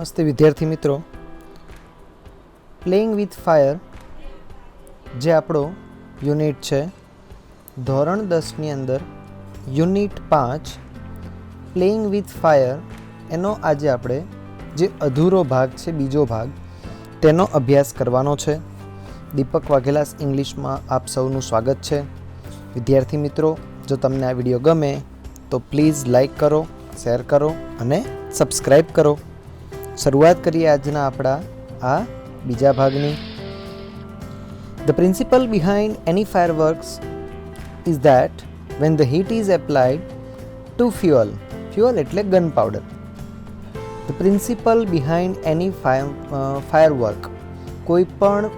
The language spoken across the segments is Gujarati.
નમસ્તે વિદ્યાર્થી મિત્રો. પ્લેઇંગ વિથ ફાયર જે આપણો યુનિટ છે ધોરણ 10ની અંદર યુનિટ 5 પ્લેઇંગ વિથ ફાયર એનો આજે આપણે જે અધૂરો ભાગ છે બીજો ભાગ તેનો અભ્યાસ કરવાનો છે. દીપક વાઘેલા ઇંગ્લિશમાં આપ સૌનું સ્વાગત છે. વિદ્યાર્થી મિત્રો, જો તમને આ વિડીયો ગમે તો પ્લીઝ લાઈક કરો, શેર કરો અને સબસ્ક્રાઈબ કરો. શરૂઆત કરીએ આજના આપણા આ બીજા ભાગની. The principle behind any fireworks is that when the heat is applied to fuel એટલે gunpowder. The principle behind any firework, કોઈ પણ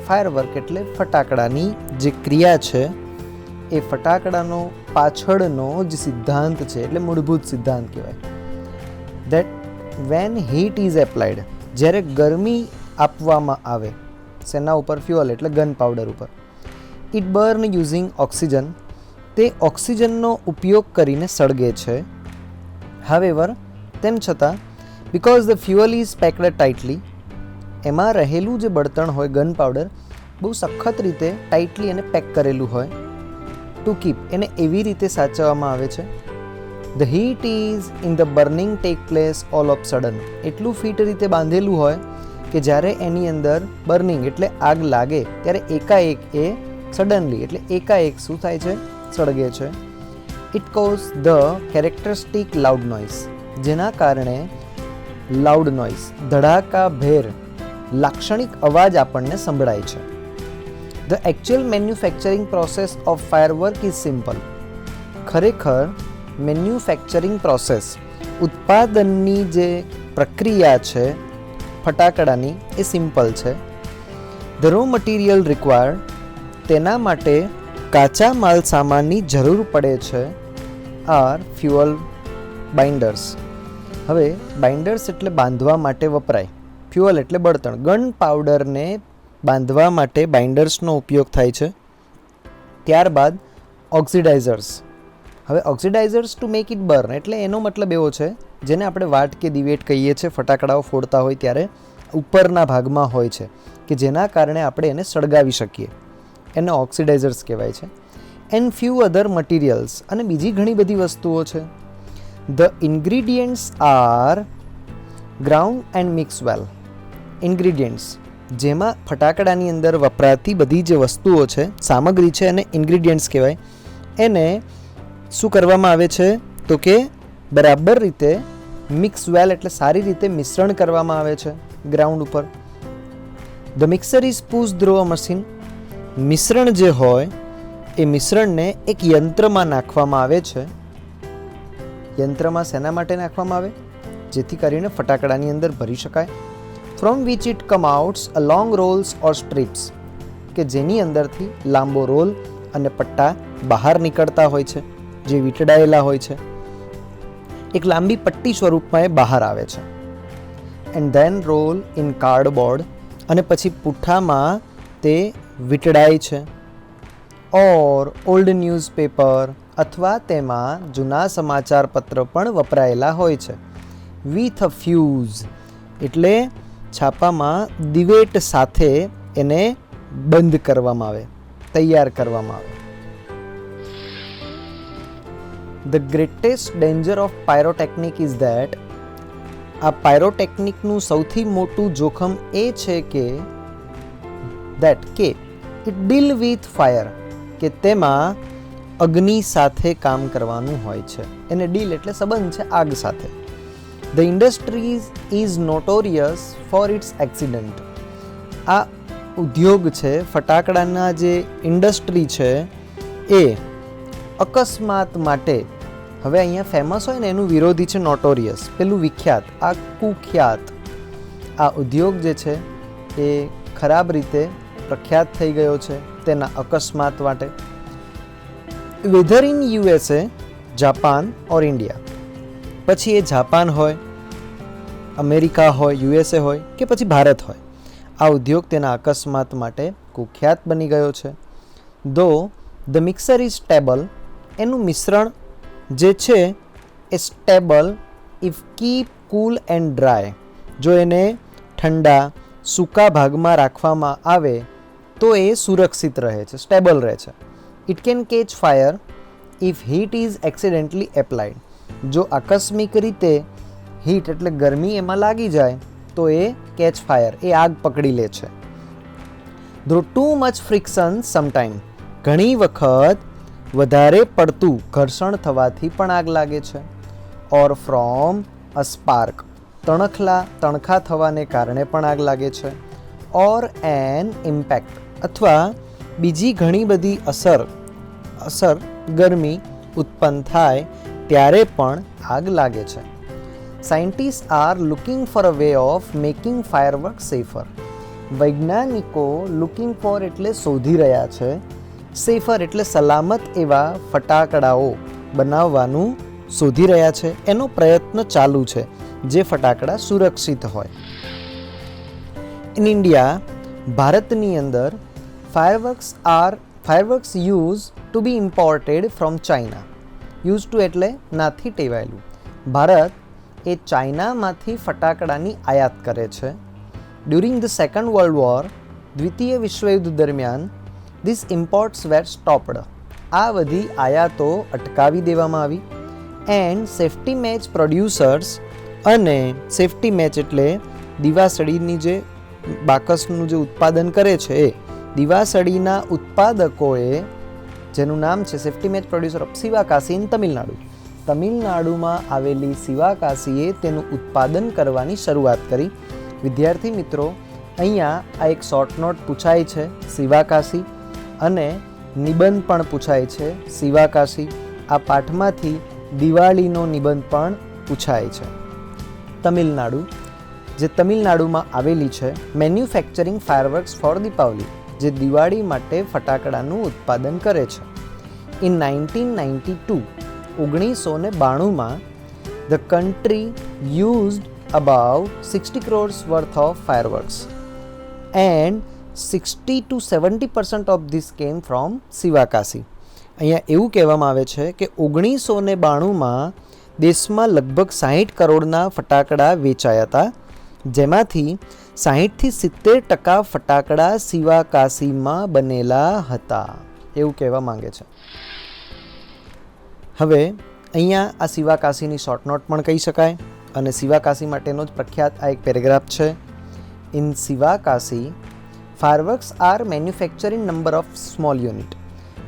ફાયરવર્ક એટલે ફટાકડાની જે ક્રિયા છે એ ફટાકડાનો પાછળનો જે સિદ્ધાંત છે એટલે મૂળભૂત સિદ્ધાંત કહેવાય. That when heat is applied, જ્યારે ગરમી આપવામાં આવે શેના ઉપર? ફ્યુઅલ એટલે ગન પાવડર ઉપર. ઇટ બર્ન યુઝિંગ ઓક્સિજન, તે ઓક્સિજનનો ઉપયોગ કરીને સળગે છે. હાવેવર, તેમ છતાં, because the fuel is packed tightly, એમાં રહેલું જે બળતણ હોય ગન પાવડર બહુ સખત રીતે ટાઇટલી અને પેક કરેલું હોય. ટુ કીપ, એને એવી રીતે સાચવવામાં આવે છે. The heat is in the burning take place all of sudden, એટલું ફિટ રીતે બાંધેલું હોય કે જ્યારે એની અંદર બર્નિંગ એટલે આગ લાગે ત્યારે એકાએક એ સડનલી એટલે એકાએક શું થાય છે? સળગે છે. It cause the characteristic loud noise, જેના કારણે લાઉડ નોઇઝ ધડાકાભેર લાક્ષણિક અવાજ આપણને સંભળાય છે. The actual manufacturing process of firework is simple, ખરેખર મેન્યુફેક્ચરિંગ પ્રોસેસ ઉત્પાદનની જે પ્રક્રિયા છે ફટાકડાની એ સિમ્પલ છે. ધ રો મટીરિયલ રિક્વાયર્ડ, તેના માટે કાચા માલ સામાનની જરૂર પડે છે. આર ફ્યુઅલ બાઇન્ડર્સ, હવે બાઇન્ડર્સ એટલે બાંધવા માટે વપરાય, ફ્યુઅલ એટલે બળતણ. ગન પાવડરને બાંધવા માટે બાઇન્ડર્સનો ઉપયોગ થાય છે. ત્યારબાદ ઓક્સિડાઇઝર્સ, હવે ઓક્સિડાઇઝર્સ ટુ મેક ઇટ બર્ન એટલે એનો મતલબ એવો છે જેને આપણે વાટ કે દિવેટ કહીએ છીએ, ફટાકડાઓ ફોડતા હોય ત્યારે ઉપરના ભાગમાં હોય છે કે જેના કારણે આપણે એને સળગાવી શકીએ, એને ઓક્સિડાઇઝર્સ કહેવાય છે. એન્ડ ફ્યુ અધર મટીરિયલ્સ, અને બીજી ઘણી બધી વસ્તુઓ છે. The ingredients are ground and mix well. Ingredients, જેમાં ફટાકડાની અંદર વપરાતી બધી જે વસ્તુઓ છે, સામગ્રી છે, એને ઇન્ગ્રીડિયન્ટ્સ કહેવાય. એને શું કરવામાં આવે છે તો કે બરાબર રીતે મિક્સ વેલ એટલે સારી રીતે મિશ્રણ કરવામાં આવે છે ગ્રાઉન્ડ ઉપર. The mixer is push through a machine, મિશ્રણ જે હોય એ મિશ્રણને એક યંત્રમાં નાખવામાં આવે છે. યંત્રમાં શેના માટે નાખવામાં આવે? જેથી કરીને ફટાકડાની અંદર ભરી શકાય. From which it come outs a long rolls or strips, કે જેની અંદરથી લાંબો રોલ અને પટ્ટા બહાર નીકળતા હોય છે, જે વીંટળાયેલા હોય છે. એક લાંબી પટ્ટી સ્વરૂપમાં એ બહાર આવે છે. And then roll in cardboard, અને પછી પુઠ્ઠામાં તે વીંટળાય છે. ઓર ઓલ્ડ ન્યૂઝપેપર, અથવા તેમાં જૂના સમાચાર પત્ર પણ વપરાયેલા હોય છે. વિથ અ ફ્યુઝ એટલે છાપામાં દિવેટ સાથે એને બંધ કરવામાં આવે, તૈયાર કરવામાં આવે. The greatest danger of pyrotechnic is that, આ પાયરોટેકનિકનું સૌથી મોટું જોખમ એ છે કે it deal with fire, કે તેમાં અગ્નિ સાથે કામ કરવાનું હોય છે. એને ડીલ એટલે સંબંધ છે આગ સાથે. The industry is notorious for its accident, આ ઉદ્યોગ છે ફટાકડાના જે ઇન્ડસ્ટ્રી છે એ અકસ્માત માટે, હવે અહીંયા ફેમસ હોય ને એનું વિરોધી છે નોટોરિયસ, પેલું વિખ્યાત, આ કુખ્યાત. આ ઉદ્યોગ જે છે એ ખરાબ રીતે પ્રખ્યાત થઈ ગયો છે તેના અકસ્માત માટે. Whether in USA, Japan or India, પછી એ જાપાન હોય, અમેરિકા હોય, યુએસએ હોય કે પછી ભારત હોય, આ ઉદ્યોગ તેના અકસ્માત માટે કુખ્યાત બની ગયો છે. ધો ધ મિક્સર ઇઝ સ્ટેબલ, એનું મિશ્રણ જે છે એ stable if keep cool and dry, જો એને ઠંડા સૂકા ભાગમાં રાખવામાં આવે તો એ સુરક્ષિત રહે છે, સ્ટેબલ રહે છે. It can catch fire if heat is accidentally applied. જો આકસ્મિક રીતે હીટ એટલે ગરમી એમાં લાગી જાય તો એ કેચ ફાયર, એ આગ પકડી લે છે. ધ્રો ટુ મચ ફ્રિક્શન સમટાઈમ. ઘણી વખત વધારે પડતું ઘર્ષણ થવાથી પણ આગ લાગે છે. ઓર ફ્રોમ અ સ્પાર્ક. તણખા થવાને કારણે પણ આગ લાગે છે. ઓર એન ઇમ્પેક્ટ. અથવા બીજી ઘણી બધી અસર ગરમી ઉત્પન્ન થાય ત્યારે પણ આગ લાગે છે. Scientist are looking for a way of making firework safer. વૈજ્ઞાનિકો લુકિંગ ફોર એટલે શોધી રહ્યા છે, સેફર એટલે સલામત એવા ફટાકડાઓ બનાવવાનું શોધી રહ્યા છે. એનો પ્રયત્ન ચાલુ છે જે ફટાકડા સુરક્ષિત હોય. ઇન ઇન્ડિયા, ભારતની અંદર fireworks used to be imported from China. Used to એટલે નાથી ટેવાયેલું. ભારત એ ચાઇનામાંથી ફટાકડાની આયાત કરે છે. During the second world war, દ્વિતીય વિશ્વયુદ્ધ દરમિયાન, ધીસ ઇમ્પોર્ટ્સ વેર સ્ટોપ્ડ. આ બધી આયાતો અટકાવી દેવામાં આવી. એન્ડ સેફ્ટી મેચ પ્રોડ્યુસર્સ, અને સેફ્ટી મેચ એટલે દીવાસળીની જે બાકસનું જે ઉત્પાદન કરે છે એ દીવાસળીના ઉત્પાદકોએ, જેનું નામ છે safety match producer of Sivakasi in Tamil Nadu. તમિલનાડુમાં આવેલી શિવાકાશીએ તેનું ઉત્પાદન કરવાની શરૂઆત કરી. વિદ્યાર્થી મિત્રો, અહીંયા આ એક શોર્ટ નોટ પૂછાય છે શિવાકાશી, અને નિબંધ પણ પૂછાય છે શિવાકાશી. આ પાઠમાંથી દિવાળીનો નિબંધ પણ પૂછાય છે. તમિલનાડુ, જે તમિલનાડુમાં આવેલી છે, મેન્યુફેક્ચરિંગ ફાયરવર્ક્સ ફોર દીપાવલી, જે દિવાળી માટે ફટાકડાનું ઉત્પાદન કરે છે. In 1992 the country used about 60 crores worth of fireworks, and 60-70% of this came from Sivakasi. અહીંયા એવું કહેવામાં આવે છે કે 1992માં દેશમાં લગભગ 60 કરોડના ફટાકડા વેચાયા હતા, જેમાંથી 60-70% ફટાકડા શિવાકાશીમાં બનેલા હતા, એવું કહેવા માંગે છે. હવે અહીંયા આ શિવાકાશીની શોર્ટ નોટ પણ કહી શકાય, અને શિવાકાશી માટેનો જ પ્રખ્યાત આ એક પેરેગ્રાફ છે. In Sivakasi, fireworks are manufacturing number of small unit.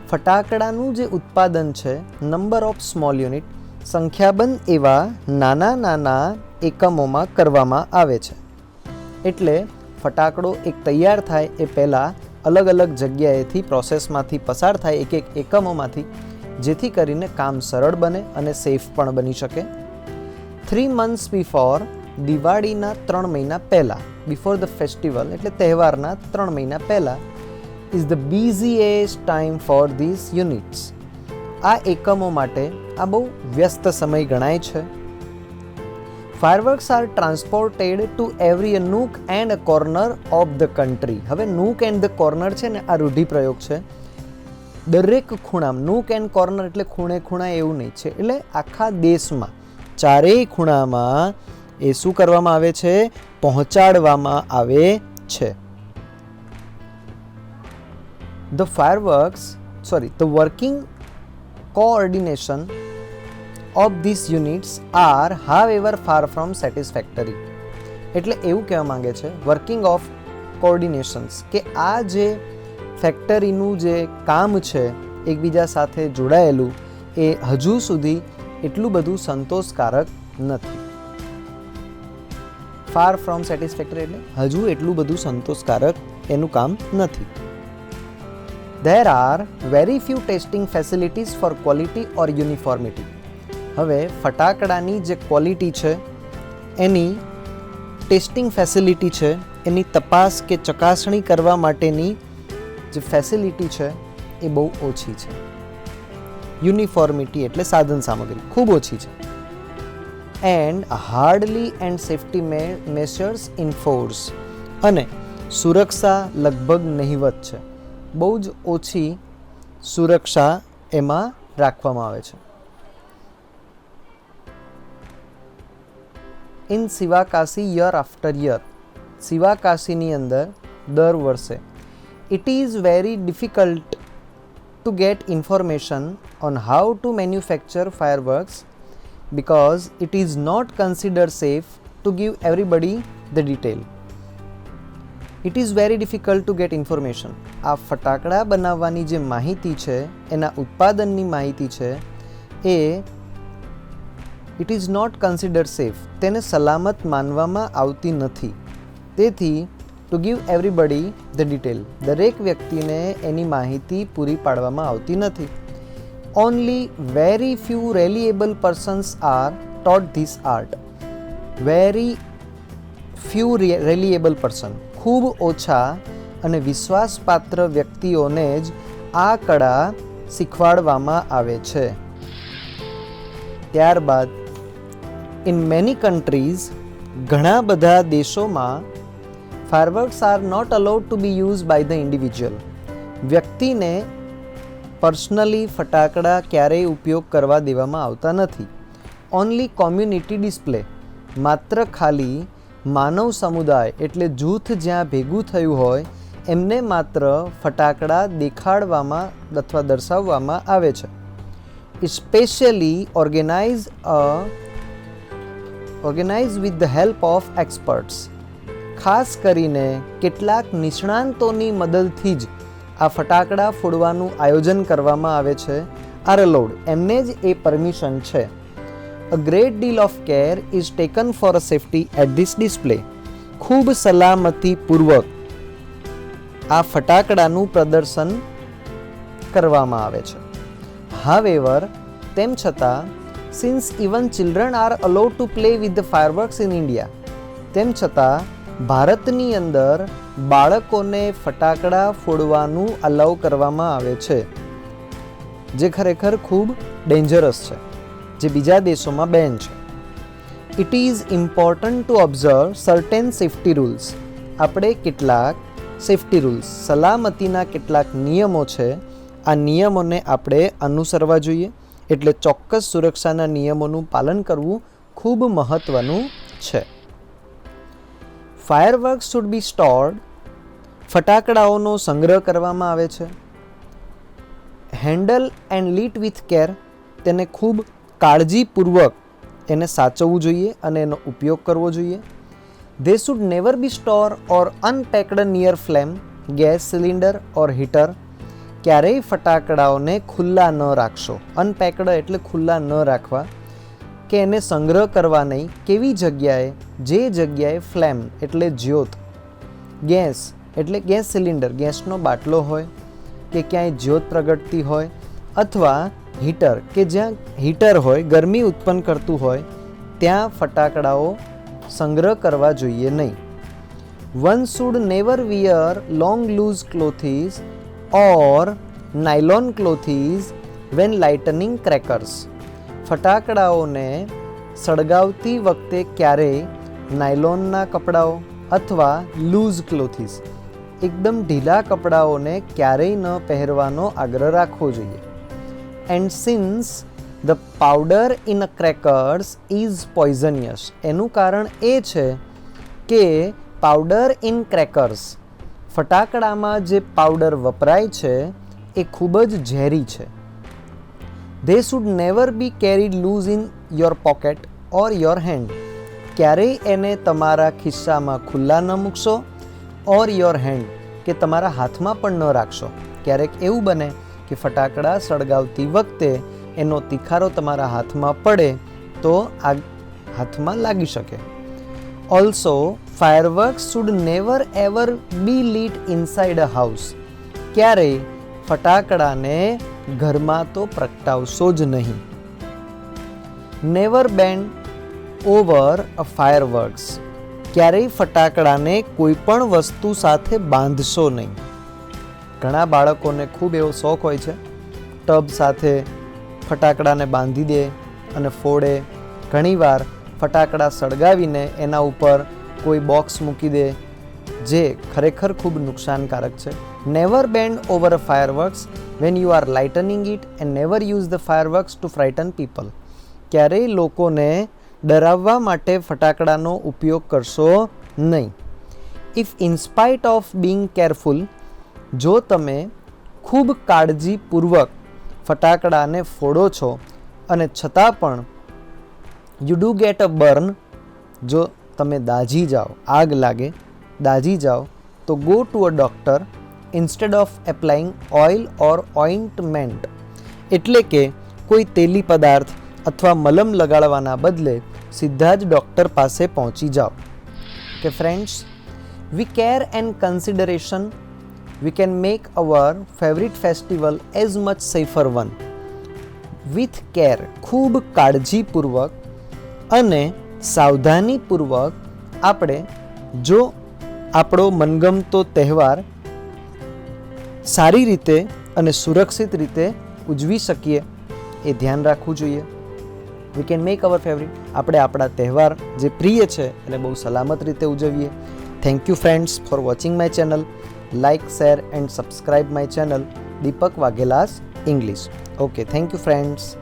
ફટાકડાનું જે ઉત્પાદન છે, નંબર ઓફ સ્મોલ યુનિટ, સંખ્યાબંધ એવા નાના એકમોમાં કરવામાં આવે છે. એટલે ફટાકડો એક તૈયાર થાય એ પહેલાં અલગ અલગ જગ્યાએથી પ્રોસેસમાંથી પસાર થાય, એક એકમોમાંથી, જેથી કરીને કામ સરળ બને અને સેફ પણ બની શકે. 3 months before, દિવાળીના 3 મહિના પહેલાં, બિફોર ધ ફેસ્ટિવલ એટલે તહેવારના 3 મહિના પહેલાં, is the busiest time for these units. આ એકમો માટે આ બહુ વ્યસ્ત સમય ગણાય છે. Fireworks are transported to every nook and a corner of the country. હવે નૂક એન્ડ ધ કોર્નર છે ને, આ રૂઢિપ્રયોગ છે. દરેક ખૂણામાં, નૂક એન્ડ કોર્નર એટલે ખૂણે ખૂણા એવું નહીં છે, એટલે આખા દેશમાં ચારેય ખૂણામાં એ શું કરવામાં આવે છે? પહોંચાડવામાં આવે છે. The working coordination of this units are however far from satisfactory. એટલે એવું કહેવા માંગે છે, વર્કિંગ ઓફ કોઓર્ડિનેશન્સ, કે આ જે ફેક્ટરીનું જે કામ છે એકબીજા સાથે જોડાયેલું, એ હજુ સુધી એટલું બધું સંતોષકારક નથી. ફાર ફ્રોમ સેટિસ્ફેક્ટરી એટલે હજુ એટલું બધું સંતોષકારક એનું કામ નથી. There are very few testing facilities for quality or uniformity. હવે ફટાકડાની જે ક્વોલિટી છે એની ટેસ્ટિંગ ફેસિલિટી છે, એની તપાસ કે ચકાસણી કરવા માટેની જે ફેસિલિટી છે એ બહુ ઓછી છે. યુનિફોર્મિટી એટલે સાધન સામગ્રી ખૂબ ઓછી છે. એન્ડ હાર્ડલી એન્ડ સેફ્ટી મેશર્સ ઇન્ફોર્સ, અને સુરક્ષા લગભગ નહિવત છે. બહુ જ ઓછી સુરક્ષા એમાં રાખવામાં આવે છે. In Sivakasi year after year. શિવાકાશીની અંદર દર વર્ષે. It is very difficult to get information on how to manufacture fireworks because it is not considered safe to give everybody the detail. It is very difficult to get information. આ ફટાકડા બનાવવાની જે માહિતી છે, એના ઉત્પાદનની માહિતી છે, એ it is not considered safe. તેને સલામત માનવામાં આવતી નથી. તેથી to give everybody the detail, દરેક વ્યક્તિને એની માહિતી પૂરી પાડવામાં આવતી નથી. Only very few reliable persons are taught this art. Very few reliable person. ખૂબ ઓછા અને વિશ્વાસપાત્ર વ્યક્તિઓને જ આ કળા શીખવાડવામાં આવે છે. ત્યારબાદ in many countries, ઘણા બધા દેશોમાં fireworks are not allowed to be used by the individual. વ્યક્તિને પર્સનલી ફટાકડા ક્યારેય ઉપયોગ કરવા દેવામાં આવતા નથી. ઓનલી કોમ્યુનિટી ડિસ્પ્લે, માત્ર ખાલી માનવ સમુદાય એટલે જૂથ જ્યાં ભેગું થયું હોય એમને માત્ર ફટાકડા દેખાડવામાં અથવા દર્શાવવામાં આવે છે. Specially organize with the help of experts. ખાસ કરીને કેટલાક નિષ્ણાંતોની મદદથી જ આ ફટાકડા ફોડવાનું આયોજન કરવામાં આવે છે. આર અલાઉડ, એમને જ એ પરમિશન છે. A great deal of care is taken for a safety at this display. ખૂબ સલામતીપૂર્વક આ ફટાકડાનું પ્રદર્શન કરવામાં આવે છે. હાવેવર, તેમ છતાં, since even children are allowed to play with the fireworks in India, તેમ છતાં ભારતની અંદર બાળકોને ફટાકડા ફોડવાનું અલાઉ કરવામાં આવે છે, જે ખરેખર ખૂબ ડેન્જરસ છે, જે બીજા દેશોમાં બેન છે. It is important to observe certain safety rules. આપણે કેટલાક સેફ્ટી રૂલ્સ, સલામતીના કેટલાક નિયમો છે, આ નિયમોને આપણે અનુસરવા જોઈએ. એટલે ચોક્કસ સુરક્ષાના નિયમોનું પાલન કરવું ખૂબ મહત્ત્વનું છે. Fireworks should be stored. ફટાકડાઓનો સંગ્રહ કરવામાં આવે છે. Handle and lit with care. તેને ખૂબ કાળજીપૂર્વક એને સાચવવું જોઈએ અને એનો ઉપયોગ કરવો જોઈએ. They should never B store or unpacked near flame, gas cylinder or heater. ક્યારેય ફટાકડાઓને ખુલ્લા ન રાખશો. અનપેક્ડ એટલે ખુલ્લા ન રાખવા, કે એને સંગ્રહ કરવા નહીં. કેવી જગ્યાએ? જે જગ્યાએ ફ્લેમ એટલે જ્યોત, ગેસ એટલે ગેસ સિલિન્ડર, ગેસનો બાટલો હોય કે ક્યાંય જ્યોત પ્રગટતી હોય, અથવા હીટર કે જ્યાં હીટર હોય, ગરમી ઉત્પન્ન કરતું હોય, ત્યાં ફટાકડાઓ સંગ્રહ કરવા જોઈએ નહીં. One should never wear long loose clothes or nylon clothes when lighting crackers. ફટાકડાઓને સળગાવતી વખતે ક્યારેય નાયલોનના કપડાઓ અથવા લૂઝ ક્લોથીસ, એકદમ ઢીલા કપડાઓને ક્યારેય ન પહેરવાનો આગ્રહ રાખવો જોઈએ. And since the powder in a crackers is poisonous. એનું કારણ એ છે કે પાવડર ઇન ક્રેકર્સ, ફટાકડામાં જે પાવડર વપરાય છે એ ખૂબ જ ઝેરી છે. They should never be carried loose in your pocket or your hand. ક્યારેય એને તમારા ખિસ્સામાં ખુલ્લા ન મૂકશો, ઓર યોર હેન્ડ કે તમારા હાથમાં પણ ન રાખશો. ક્યારેક એવું બને કે ફટાકડા સળગાવતી વખતે એનો તીખારો તમારા હાથમાં પડે તો આ હાથમાં લાગી શકે. Also fireworks should never ever be lit inside a house. ક્યારેય ફટાકડાને ઘરમાં તો પ્રગટાવશો જ નહીં. Never bend over a fireworks. ક્યારેય ફટાકડાને કોઈ પણ વસ્તુ સાથે બાંધશો નહીં. ઘણા બાળકોને ખૂબ એવો શોખ હોય છે, ટબ સાથે ફટાકડાને બાંધી દે અને ફોડે. ઘણીવાર ફટાકડા સળગાવીને એના ઉપર કોઈ બોક્સ મૂકી દે, જે ખરેખર ખૂબ નુકસાનકારક છે. Never bend over a fireworks when you are lighting it and never use the fireworks to frighten people. ક્યારેય લોકોને ડરાવવા માટે ફટાકડાનો ઉપયોગ કરશો નહીં. If in spite of being careful, જો તમે ખૂબ કાળજીપૂર્વક ફટાકડાને ફોડો છો અને છતાં પણ you do get a burn, જો તમે દાઝી જાઓ, આગ લાગે, દાઝી જાઓ, તો go to a doctor instead of applying oil or ointment, એટલે કે કોઈ તેલી પદાર્થ અથવા મલમ લગાડવાના બદલે સીધા જ ડૉક્ટર પાસે પહોંચી જાઓ. કે friends, we care and consideration we can make our favorite festival as much safer one. With care, ખૂબ કાળજીપૂર્વક અને સાવધાનીપૂર્વક આપણે જો આપણો મનગમતો તહેવાર સારી રીતે અને સુરક્ષિત રીતે ઉજવી શકીએ એ ધ્યાન રાખવું જોઈએ. We can make hour favourite, આપણે આપણા તહેવાર જે પ્રિય છે એને બહુ સલામત રીતે ઉજવીએ. Thank you friends for watching my channel. Like, share and subscribe my channel Deepak Vaghelas English. Okay, thank you friends.